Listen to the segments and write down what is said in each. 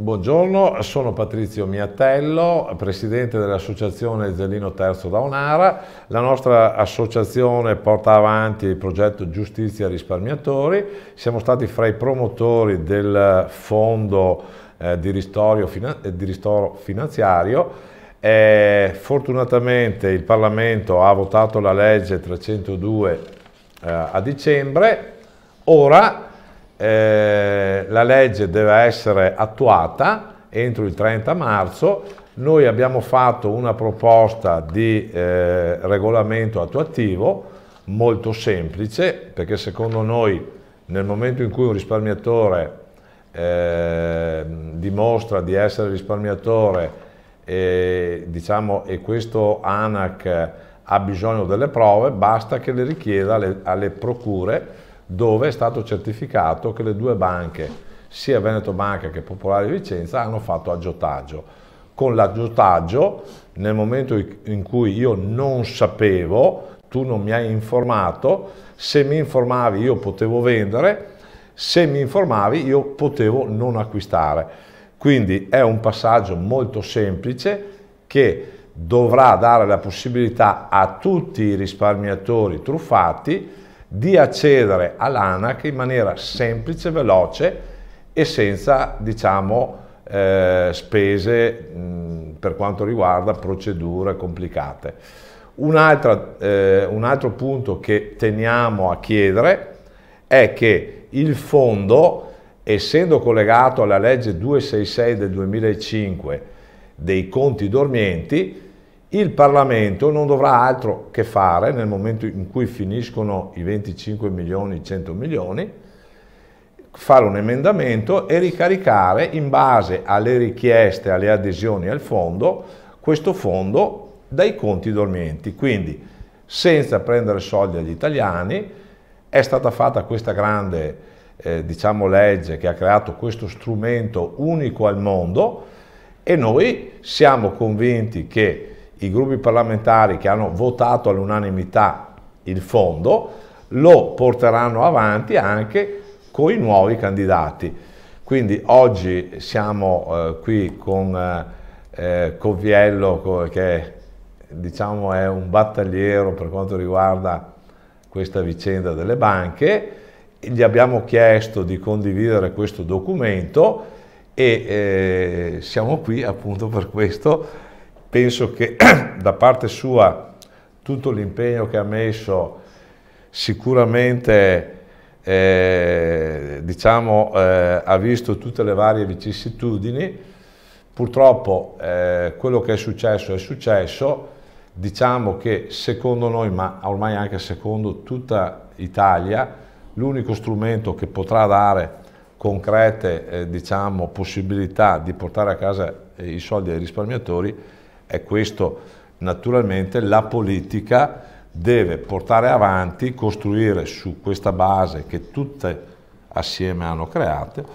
Buongiorno, sono Patrizio Miatello, presidente dell'associazione Zellino Terzo da Onara. La nostra associazione porta avanti il progetto Giustizia Risparmiatori. Siamo stati fra i promotori del fondo di ristoro finanziario. Fortunatamente il Parlamento ha votato la legge 302 a dicembre. Ora la legge deve essere attuata entro il 30 marzo. Noi abbiamo fatto una proposta di regolamento attuativo molto semplice, perché secondo noi nel momento in cui un risparmiatore dimostra di essere risparmiatore e questo ANAC ha bisogno delle prove, basta che le richieda alle procure, dove è stato certificato che le due banche, sia Veneto Banca che Popolare di Vicenza, hanno fatto aggiotaggio. Con l'aggiotaggio, nel momento in cui io non sapevo, tu non mi hai informato, se mi informavi io potevo vendere, se mi informavi io potevo non acquistare. Quindi è un passaggio molto semplice che dovrà dare la possibilità a tutti i risparmiatori truffati di accedere all'ANAC in maniera semplice, veloce e senza, spese per quanto riguarda procedure complicate. Un altro punto che teniamo a chiedere è che il fondo, essendo collegato alla legge 266 del 2005 dei conti dormienti, il Parlamento non dovrà altro che fare, nel momento in cui finiscono i 25 milioni, 100 milioni, fare un emendamento e ricaricare in base alle richieste, alle adesioni al fondo, questo fondo dai conti dormienti. Quindi, senza prendere soldi agli italiani, è stata fatta questa grande legge che ha creato questo strumento unico al mondo e noi siamo convinti che i gruppi parlamentari che hanno votato all'unanimità il fondo lo porteranno avanti anche con i nuovi candidati. Quindi oggi siamo qui con Coviello, che è un battagliero per quanto riguarda questa vicenda delle banche. Gli abbiamo chiesto di condividere questo documento e siamo qui appunto per questo. Penso che da parte sua tutto l'impegno che ha messo sicuramente ha visto tutte le varie vicissitudini. Purtroppo quello che è successo, diciamo che secondo noi, ma ormai anche secondo tutta Italia, l'unico strumento che potrà dare concrete possibilità di portare a casa i soldi ai risparmiatori è questo. Naturalmente la politica deve portare avanti, costruire su questa base che tutte assieme hanno creato,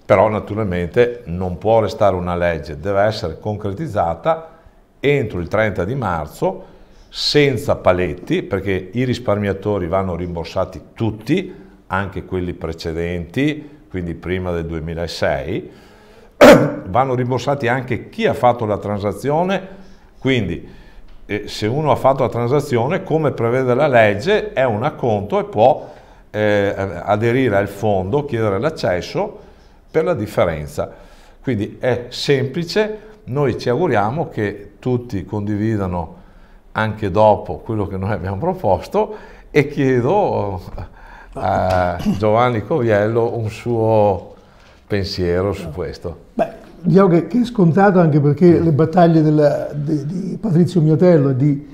però naturalmente non può restare una legge, deve essere concretizzata entro il 30 di marzo, senza paletti, perché i risparmiatori vanno rimborsati tutti, anche quelli precedenti, quindi prima del 2006, vanno rimborsati anche chi ha fatto la transazione. Quindi se uno ha fatto la transazione, come prevede la legge, è un acconto e può aderire al fondo, chiedere l'accesso per la differenza. Quindi è semplice, noi ci auguriamo che tutti condividano anche dopo quello che noi abbiamo proposto e chiedo a Giovanni Coviello un suo pensiero su questo. Beh, diciamo che è scontato, anche perché le battaglie di Patrizio Miatello e di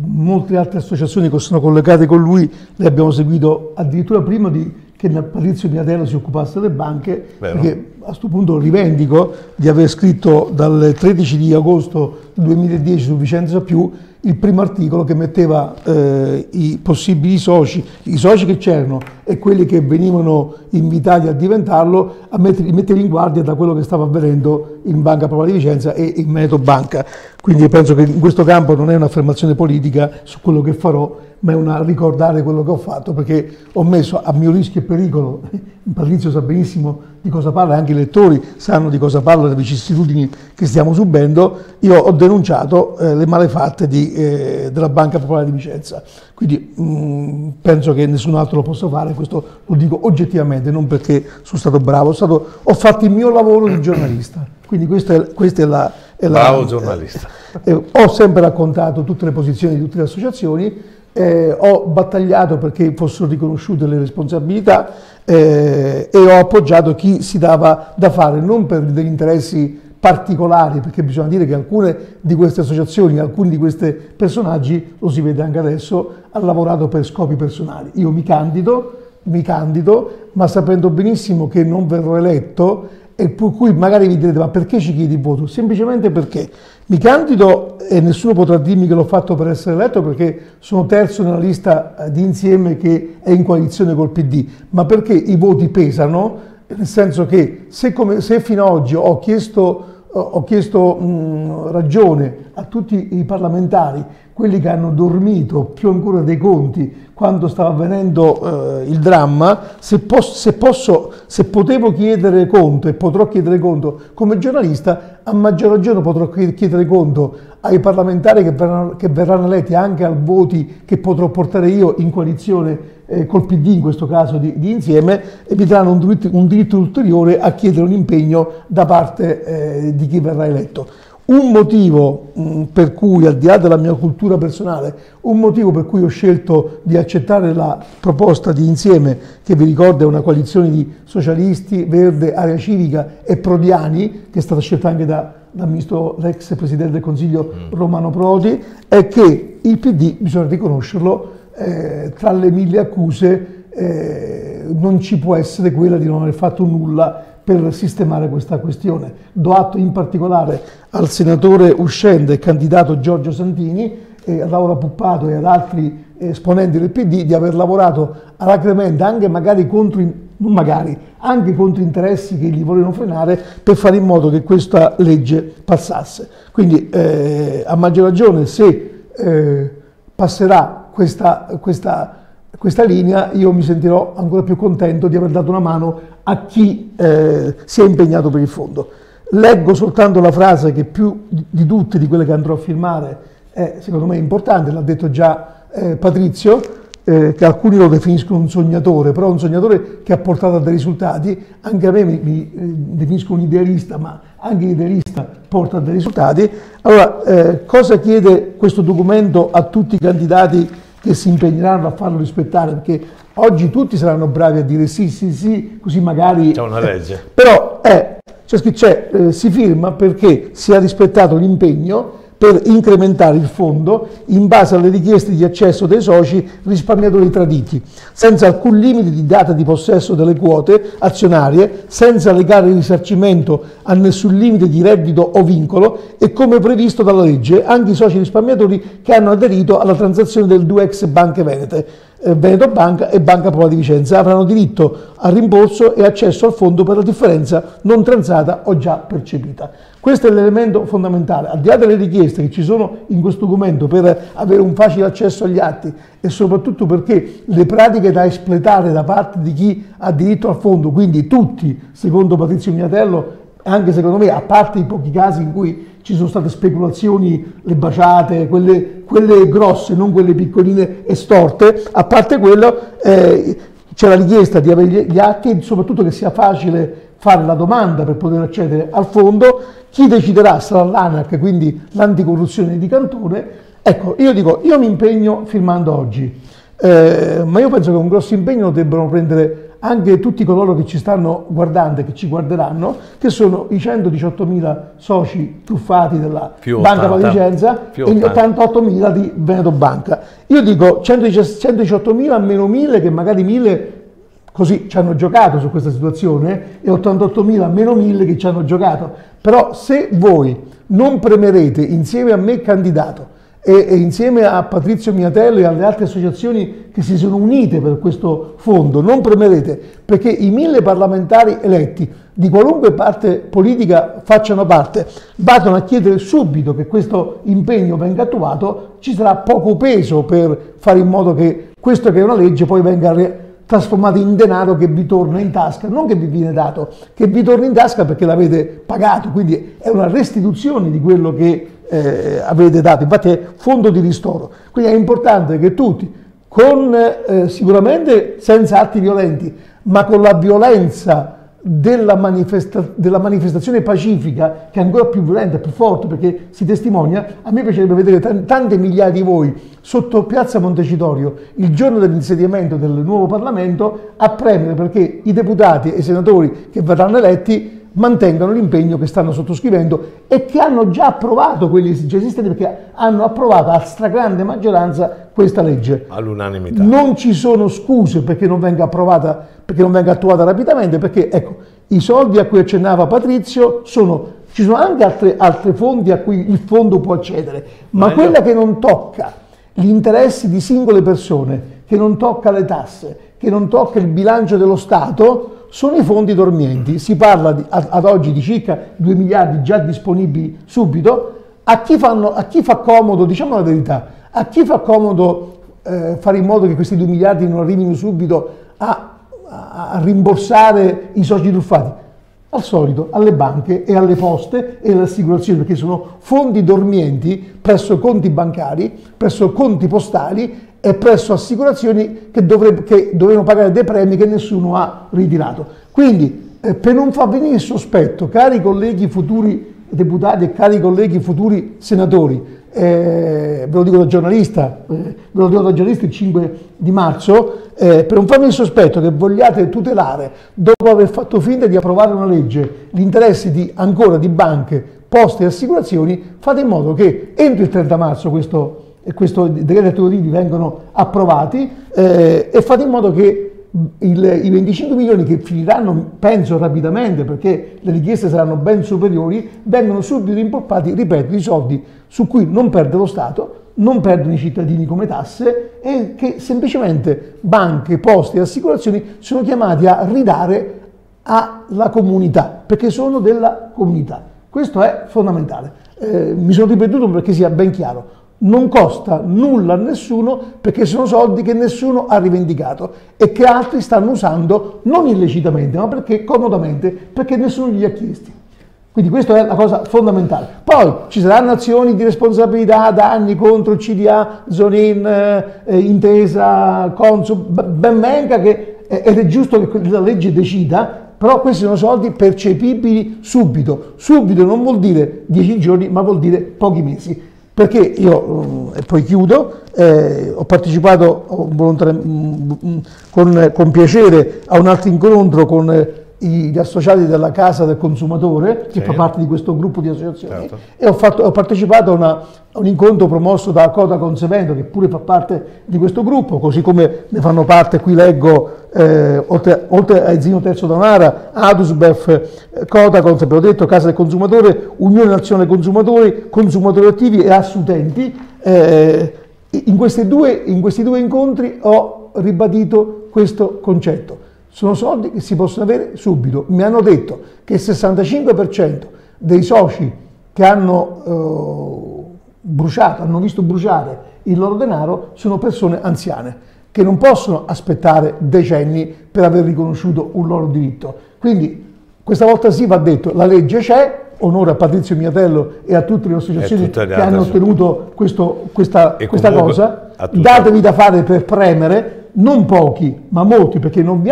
molte altre associazioni che sono collegate con lui le abbiamo seguito addirittura prima che Patrizio Miatello si occupasse delle banche. Vero. Perché a questo punto rivendico di aver scritto dal 13 di agosto 2010 su Vicenza Più il primo articolo che metteva i possibili soci, i soci che c'erano e quelli che venivano invitati a diventarlo, a metterli in guardia da quello che stava avvenendo in Banca Popolare di Vicenza e in Veneto Banca. Quindi penso che in questo campo non è un'affermazione politica su quello che farò, ma è una ricordare quello che ho fatto, perché ho messo a mio rischio e pericolo, Patrizio sa benissimo di cosa parla, anche i lettori sanno di cosa parla, le vicissitudini che stiamo subendo. Io ho denunciato le malefatte della Banca Popolare di Vicenza, quindi penso che nessun altro lo possa fare, questo lo dico oggettivamente, non perché sono stato bravo, ho fatto il mio lavoro di giornalista, quindi questa è la... Bravo giornalista. Ho sempre raccontato tutte le posizioni di tutte le associazioni, ho battagliato perché fossero riconosciute le responsabilità e ho appoggiato chi si dava da fare, non per degli interessi particolari, perché bisogna dire che alcune di queste associazioni, alcuni di questi personaggi, lo si vede anche adesso, hanno lavorato per scopi personali. Io mi candido, ma sapendo benissimo che non verrò eletto, e per cui magari vi direte: ma perché ci chiedi il voto? Semplicemente perché mi candido e nessuno potrà dirmi che l'ho fatto per essere eletto, perché sono terzo nella lista di Insieme che è in coalizione col PD, ma perché i voti pesano, nel senso che se fino ad oggi ho chiesto ragione a tutti i parlamentari, quelli che hanno dormito più ancora dei conti quando stava avvenendo il dramma, se potevo chiedere conto e potrò chiedere conto come giornalista, a maggior ragione potrò chiedere conto ai parlamentari che verranno eletti, anche ai voti che potrò portare io in coalizione col PD, in questo caso di Insieme, e mi daranno un diritto ulteriore a chiedere un impegno da parte di chi verrà eletto. Un motivo per cui, al di là della mia cultura personale, un motivo per cui ho scelto di accettare la proposta di Insieme, che vi ricordo è una coalizione di socialisti, Verde, Area Civica e Prodiani, che è stata scelta anche l'ex Presidente del Consiglio Romano Prodi, è che il PD, bisogna riconoscerlo, tra le mille accuse non ci può essere quella di non aver fatto nulla per sistemare questa questione. Do atto in particolare al senatore uscente e candidato Giorgio Santini, a Laura Puppato e ad altri esponenti del PD di aver lavorato alacremente, anche anche contro interessi che gli volevano frenare, per fare in modo che questa legge passasse. Quindi a maggior ragione, se passerà questa linea, io mi sentirò ancora più contento di aver dato una mano a chi si è impegnato per il fondo. Leggo soltanto la frase che più di tutte di quelle che andrò a firmare è, secondo me, importante, l'ha detto già Patrizio, che alcuni lo definiscono un sognatore, però un sognatore che ha portato a dei risultati. Anche a me mi definiscono un idealista, ma anche l'idealista porta a dei risultati. Allora, cosa chiede questo documento a tutti i candidati che si impegneranno a farlo rispettare? Perché oggi tutti saranno bravi a dire sì, così magari... C'è una legge. Però si firma perché si è rispettato l'impegno per incrementare il fondo in base alle richieste di accesso dei soci risparmiatori traditi, senza alcun limite di data di possesso delle quote azionarie, senza legare il risarcimento a nessun limite di reddito o vincolo, e come previsto dalla legge anche i soci risparmiatori che hanno aderito alla transazione delle due ex banche venete, Veneto Banca e Banca Popolare di Vicenza, avranno diritto al rimborso e accesso al fondo per la differenza non transata o già percepita. Questo è l'elemento fondamentale, al di là delle richieste che ci sono in questo documento per avere un facile accesso agli atti, e soprattutto perché le pratiche da espletare da parte di chi ha diritto al fondo, quindi tutti, secondo Patrizio Miatello, anche secondo me, a parte i pochi casi in cui ci sono state speculazioni, le baciate, quelle grosse, non quelle piccoline e storte, a parte quello c'è la richiesta di avere gli atti e soprattutto che sia facile fare la domanda per poter accedere al fondo. Chi deciderà sarà l'ANAC, quindi l'anticorruzione di Cantone. Ecco, io mi impegno firmando oggi, ma io penso che un grosso impegno lo debbano prendere anche tutti coloro che ci stanno guardando e che ci guarderanno, che sono i 118.000 soci truffati della Banca Popolare di Vicenza e gli 88.000 di Veneto Banca. Io dico 118.000 meno 1.000, che magari 1.000 così ci hanno giocato su questa situazione, e 88.000 meno 1.000 che ci hanno giocato. Però se voi non premerete insieme a me candidato e insieme a Patrizio Miatello e alle altre associazioni che si sono unite per questo fondo, non premerete perché i 1000 parlamentari eletti di qualunque parte politica facciano parte, vadano a chiedere subito che questo impegno venga attuato, ci sarà poco peso per fare in modo che questo che è una legge poi venga trasformato in denaro che vi torna in tasca, non che vi viene dato, che vi torna in tasca perché l'avete pagato, quindi è una restituzione di quello che avete dato, infatti è fondo di ristoro. Quindi è importante che tutti, sicuramente senza atti violenti, ma con la violenza della manifestazione pacifica, che è ancora più violenta, più forte, perché si testimonia. A me piacerebbe vedere tante migliaia di voi sotto Piazza Montecitorio il giorno dell'insediamento del nuovo Parlamento a premere perché i deputati e i senatori che verranno eletti mantengano l'impegno che stanno sottoscrivendo e che hanno già approvato quelli già esistenti, perché hanno approvato a stragrande maggioranza questa legge. All'unanimità. Non ci sono scuse perché non venga approvata, perché non venga attuata rapidamente, perché ecco, i soldi a cui accennava Patrizio ci sono anche altri fondi a cui il fondo può accedere, ma quella che non tocca gli interessi di singole persone, che non tocca le tasse, che non tocca il bilancio dello Stato, sono i fondi dormienti. Si parla ad oggi di circa 2 miliardi già disponibili subito. A chi fa comodo, diciamo la verità, a chi fa comodo fare in modo che questi 2 miliardi non arrivino subito a rimborsare i soci truffati? Al solito alle banche e alle poste e alle assicurazioni, perché sono fondi dormienti presso conti bancari, presso conti postali e presso assicurazioni che dovevano pagare dei premi che nessuno ha ritirato. Quindi per non far venire il sospetto, cari colleghi futuri deputati e cari colleghi futuri senatori, ve lo dico da giornalista, il 5 di marzo, per non farmi il sospetto che vogliate tutelare, dopo aver fatto finta di approvare una legge, gli interessi ancora di banche, poste e assicurazioni, fate in modo che entro il 30 marzo questo decreto attuativi vengano approvati e fate in modo che i 25 milioni che finiranno, penso rapidamente, perché le richieste saranno ben superiori, vengono subito rimpolpati, ripeto, i soldi su cui non perde lo Stato, non perdono i cittadini come tasse e che semplicemente banche, poste e assicurazioni sono chiamati a ridare alla comunità, perché sono della comunità. Questo è fondamentale. Mi sono ripetuto perché sia ben chiaro. Non costa nulla a nessuno perché sono soldi che nessuno ha rivendicato e che altri stanno usando non illecitamente ma perché comodamente, perché nessuno gli ha chiesti. Quindi questa è la cosa fondamentale. Poi ci saranno azioni di responsabilità, danni contro il CDA, Zonin, Intesa, Consum, ben venga ed è giusto che la legge decida, però questi sono soldi percepibili subito. Subito non vuol dire 10 giorni ma vuol dire pochi mesi. Perché io, e poi chiudo, ho partecipato con piacere a un altro incontro con gli associati della Casa del Consumatore, che fa parte di questo gruppo di associazioni, e ho partecipato a un incontro promosso da Coda Consevento, che pure fa parte di questo gruppo, così come ne fanno parte, qui leggo, oltre a Zino Terzo Danara, Adusbef, Codacons, abbiamo detto, Casa del Consumatore, Unione Nazionale Consumatori, Consumatori Attivi e Assutenti. In questi due incontri ho ribadito questo concetto. Sono soldi che si possono avere subito. Mi hanno detto che il 65% dei soci che hanno hanno visto bruciare il loro denaro sono persone anziane che non possono aspettare decenni per aver riconosciuto un loro diritto. Quindi questa volta sì va detto, la legge c'è, onore a Patrizio Miatello e a tutte le associazioni che hanno ottenuto questa cosa, datevi da fare per premere, non pochi ma molti, perché non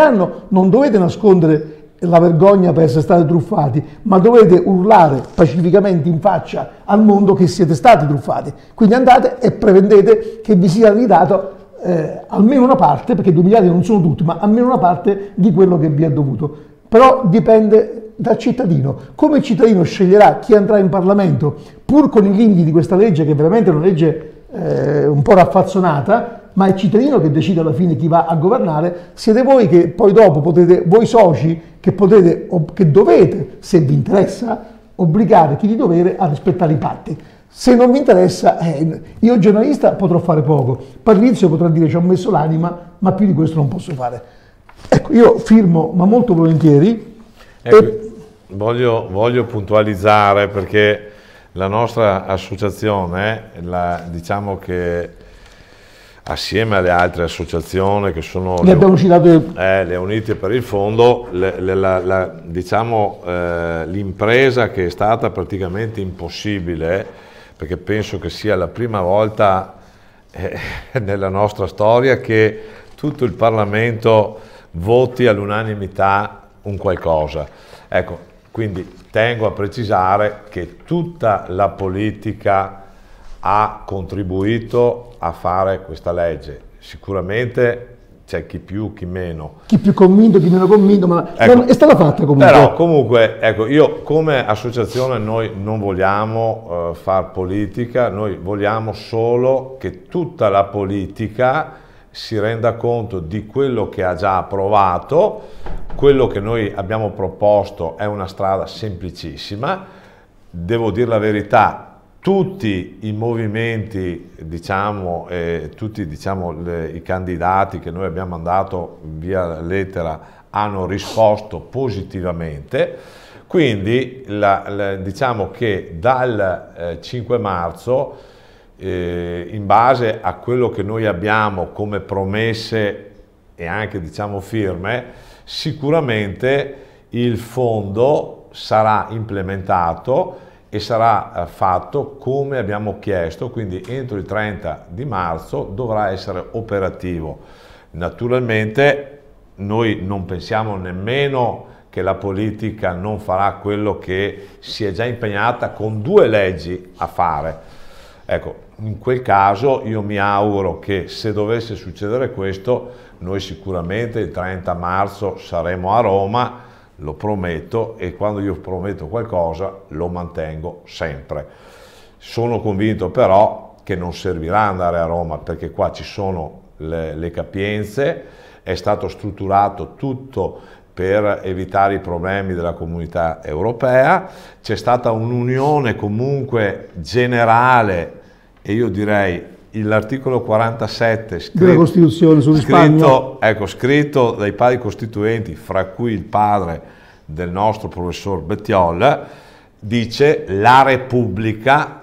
dovete nascondere la vergogna per essere stati truffati, ma dovete urlare pacificamente in faccia al mondo che siete stati truffati. Quindi andate e prevendete che vi sia ridato almeno una parte, perché 2 miliardi non sono tutti, ma almeno una parte di quello che vi è dovuto. Però dipende dal cittadino. Come il cittadino sceglierà chi andrà in Parlamento, pur con i limiti di questa legge, che è veramente una legge un po' raffazzonata, ma è il cittadino che decide alla fine chi va a governare. Siete voi che poi dopo voi soci, che dovete, se vi interessa, obbligare chi di dovere a rispettare i patti. Se non mi interessa, io giornalista potrò fare poco, Patrizio potrà dire ci ho messo l'anima, ma più di questo non posso fare. Ecco, io firmo, ma molto volentieri. Ecco, voglio puntualizzare, perché la nostra associazione, diciamo che assieme alle altre associazioni che sono abbiamo citato le Unite per il Fondo, diciamo l'impresa che è stata praticamente impossibile, perché penso che sia la prima volta nella nostra storia che tutto il Parlamento voti all'unanimità un qualcosa. Ecco, quindi tengo a precisare che tutta la politica ha contribuito a fare questa legge. Sicuramente c'è chi più, chi meno. Chi più convinto, chi meno convinto, ma ecco, è stata fatta comunque. Però comunque, ecco, io come associazione noi non vogliamo far politica, noi vogliamo solo che tutta la politica si renda conto di quello che ha già approvato. Quello che noi abbiamo proposto è una strada semplicissima. Devo dire la verità, tutti i movimenti, diciamo, tutti i candidati che noi abbiamo mandato via lettera hanno risposto positivamente, quindi diciamo che dal 5 marzo, in base a quello che noi abbiamo come promesse e anche, diciamo, firme, sicuramente il fondo sarà implementato e sarà fatto come abbiamo chiesto, quindi entro il 30 di marzo dovrà essere operativo. Naturalmente noi non pensiamo nemmeno che la politica non farà quello che si è già impegnata con 2 leggi a fare. Ecco, in quel caso io mi auguro che, se dovesse succedere questo, noi sicuramente il 30 marzo saremo a Roma, lo prometto, e quando io prometto qualcosa lo mantengo sempre. Sono convinto però che non servirà andare a Roma, perché qua ci sono le capienze, è stato strutturato tutto per evitare i problemi della comunità europea, c'è stata un'unione comunque generale, e io direi l'articolo 47 della Costituzione sul risparmio, scritto dai padri costituenti, fra cui il padre del nostro professor Bettiol, dice la Repubblica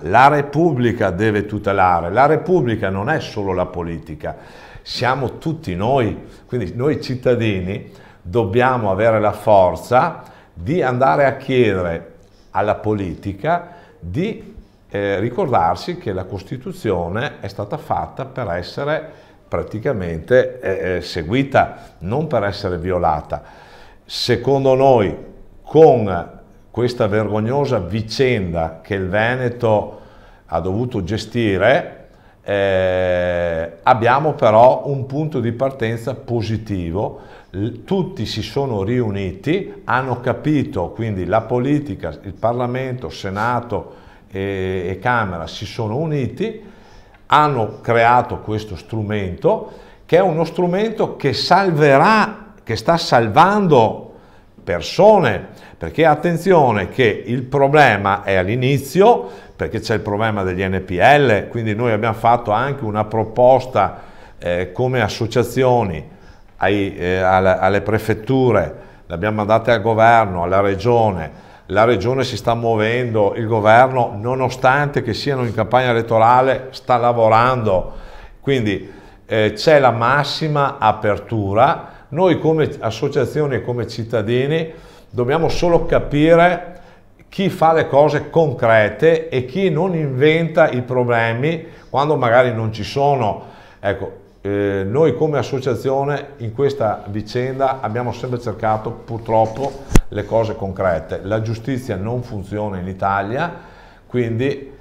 deve tutelare. La Repubblica non è solo la politica, siamo tutti noi, quindi noi cittadini dobbiamo avere la forza di andare a chiedere alla politica di ricordarsi che la Costituzione è stata fatta per essere praticamente seguita, non per essere violata. Secondo noi, con questa vergognosa vicenda che il Veneto ha dovuto gestire, abbiamo però un punto di partenza positivo. Tutti si sono riuniti, hanno capito, quindi la politica, il Parlamento, Senato e Camera si sono uniti, hanno creato questo strumento, che è uno strumento che salverà, che sta salvando persone, perché attenzione che il problema è all'inizio, perché c'è il problema degli NPL, quindi noi abbiamo fatto anche una proposta come associazioni alle prefetture, le abbiamo mandate al governo, alla regione. La regione si sta muovendo, il governo, nonostante che siano in campagna elettorale, sta lavorando, quindi c'è la massima apertura. Noi come associazioni e come cittadini dobbiamo solo capire chi fa le cose concrete e chi non inventa i problemi quando magari non ci sono. Ecco, noi come associazione in questa vicenda abbiamo sempre cercato, purtroppo, le cose concrete. La giustizia non funziona in Italia, quindi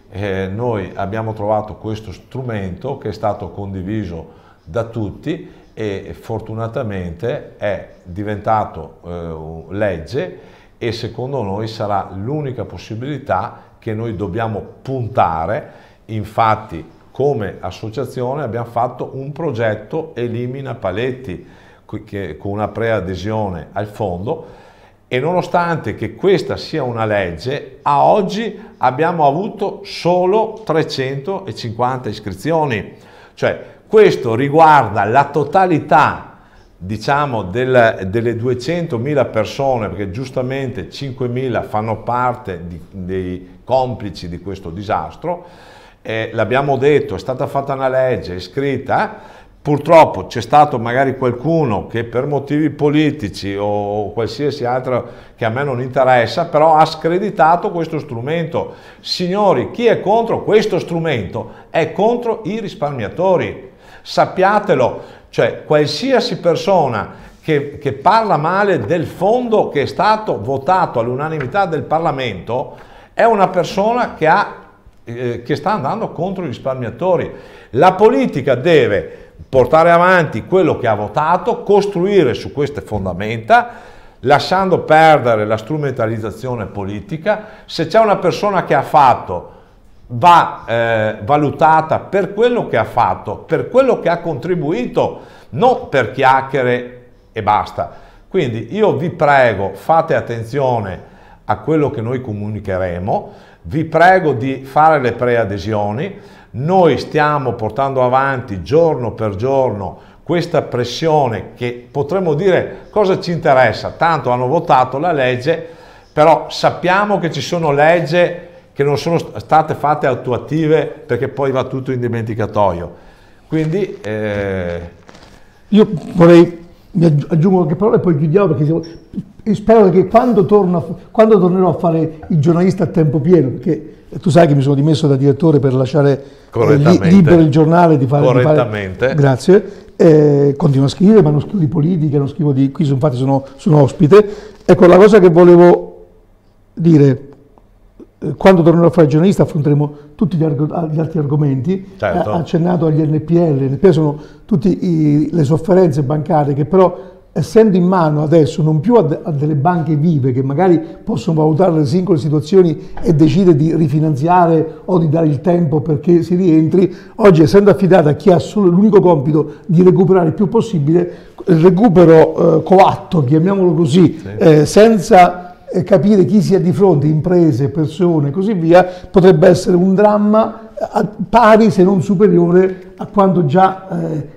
noi abbiamo trovato questo strumento che è stato condiviso da tutti e fortunatamente è diventato legge, e secondo noi sarà l'unica possibilità che noi dobbiamo puntare. Infatti, come associazione abbiamo fatto un progetto Elimina Paletti, con una preadesione al fondo, e nonostante che questa sia una legge, a oggi abbiamo avuto solo 350 iscrizioni. Cioè, questo riguarda la totalità, diciamo, delle 200.000 persone, perché giustamente 5.000 fanno parte dei complici di questo disastro. L'abbiamo detto, è stata fatta una legge, è scritta. Purtroppo c'è stato magari qualcuno che per motivi politici o qualsiasi altro che a me non interessa, però ha screditato questo strumento. Signori, chi è contro questo strumento è contro i risparmiatori. Sappiatelo, cioè qualsiasi persona che parla male del fondo che è stato votato all'unanimità del Parlamento è una persona che sta andando contro i risparmiatori. La politica deve portare avanti quello che ha votato, costruire su queste fondamenta, lasciando perdere la strumentalizzazione politica. Se c'è una persona che ha fatto, va valutata per quello che ha fatto, per quello che ha contribuito, non per chiacchiere e basta. Quindi io vi prego, fate attenzione a quello che noi comunicheremo, vi prego di fare le preadesioni. Noi stiamo portando avanti giorno per giorno questa pressione che potremmo dire cosa ci interessa, tanto hanno votato la legge, però sappiamo che ci sono leggi che non sono state fatte attuative perché poi va tutto in dimenticatoio. Quindi io vorrei, mi aggiungo qualche parola e poi chiudiamo, perché spero che quando tornerò a fare il giornalista a tempo pieno, perché tu sai che mi sono dimesso da direttore per lasciare libero il giornale di fare. Correttamente. Grazie. Continuo a scrivere, ma non scrivo di politica, non scrivo di. Qui infatti sono ospite. Ecco, la cosa che volevo dire, quando tornerò a fare il giornalista affronteremo tutti gli altri argomenti. Certo. Ha accennato agli NPL. Gli NPL sono tutte le sofferenze bancarie che però, essendo in mano adesso non più a delle banche vive che magari possono valutare le singole situazioni e decidere di rifinanziare o di dare il tempo perché si rientri, oggi essendo affidata a chi ha solo l'unico compito di recuperare il più possibile, il recupero coatto, chiamiamolo così, sì, senza capire chi sia di fronte, imprese, persone e così via, potrebbe essere un dramma pari se non superiore a quanto già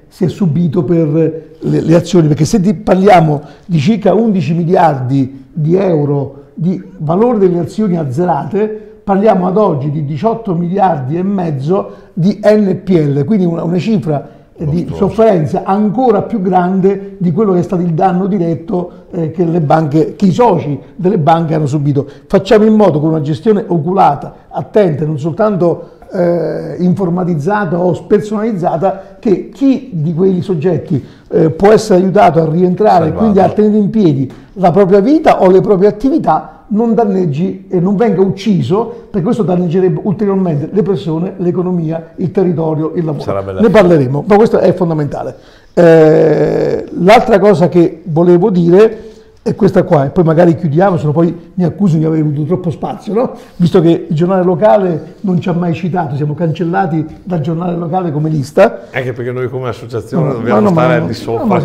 si è subito per le azioni, perché se parliamo di circa 11 miliardi di euro di valore delle azioni azzerate, parliamo ad oggi di 18 miliardi e mezzo di NPL, quindi una cifra di sofferenza ancora più grande di quello che è stato il danno diretto che le banche, che i soci delle banche hanno subito. Facciamo in modo, con una gestione oculata, attenta, non soltanto informatizzata o spersonalizzata, che chi di quei soggetti può essere aiutato a rientrare e quindi a tenere in piedi la propria vita o le proprie attività non danneggi e non venga ucciso, perché questo danneggerebbe ulteriormente le persone, l'economia, il territorio, il lavoro. Ne parleremo, ma questo è fondamentale. L'altra cosa che volevo dire è questa qua, e poi magari chiudiamo, se no poi mi accusano di aver avuto troppo spazio, no? Visto che il giornale locale non ci ha mai citato, siamo cancellati dal giornale locale come lista. Anche perché noi come associazione dobbiamo stare al di sopra.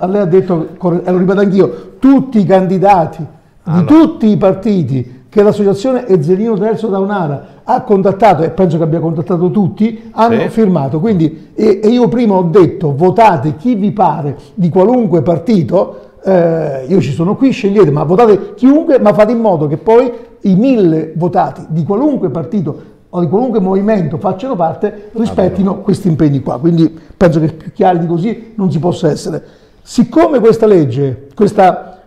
Lei ha detto, e lo ripeto anch'io, tutti i candidati di tutti i partiti che l'associazione Ezzelino Terzo Daunara ha contattato, e penso che abbia contattato tutti, hanno firmato. Quindi, e io prima ho detto, votate chi vi pare di qualunque partito. Io ci sono qui, scegliete, ma votate chiunque, ma fate in modo che poi i 1000 votati di qualunque partito o di qualunque movimento facciano parte rispettino questi impegni qua. Quindi penso che più chiari di così non si possa essere. Siccome questa legge,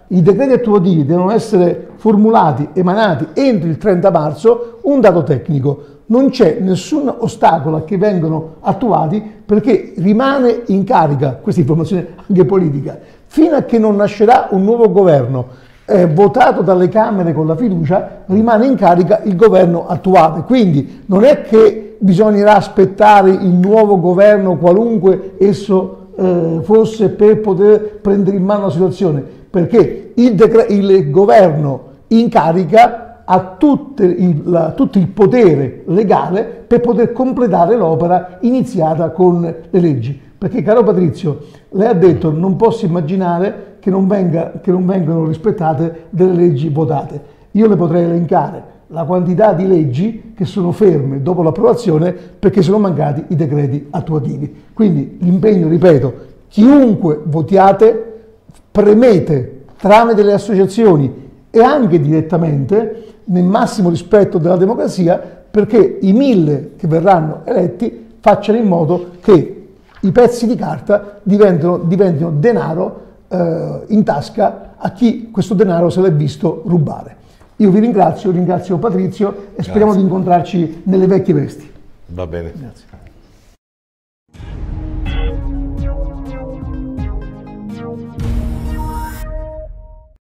i decreti attuativi devono essere formulati, emanati entro il 30 marzo, un dato tecnico: non c'è nessun ostacolo a che vengano attuati, perché rimane in carica, questa informazione anche politica, fino a che non nascerà un nuovo governo votato dalle Camere con la fiducia, rimane in carica il governo attuale. Quindi non è che bisognerà aspettare il nuovo governo, qualunque esso fosse, per poter prendere in mano la situazione, perché il governo in carica ha tutto il potere legale per poter completare l'opera iniziata con le leggi. Perché, caro Patrizio, lei ha detto non posso immaginare che non vengono rispettate delle leggi votate. Io le potrei elencare la quantità di leggi che sono ferme dopo l'approvazione perché sono mancati i decreti attuativi. Quindi l'impegno, ripeto, chiunque votiate, premete tramite le associazioni e anche direttamente, nel massimo rispetto della democrazia, perché i 1000 che verranno eletti facciano in modo che i pezzi di carta diventino denaro in tasca a chi questo denaro se l'è visto rubare. Io vi ringrazio Patrizio e speriamo di incontrarci nelle vecchie vesti. Va bene. Grazie.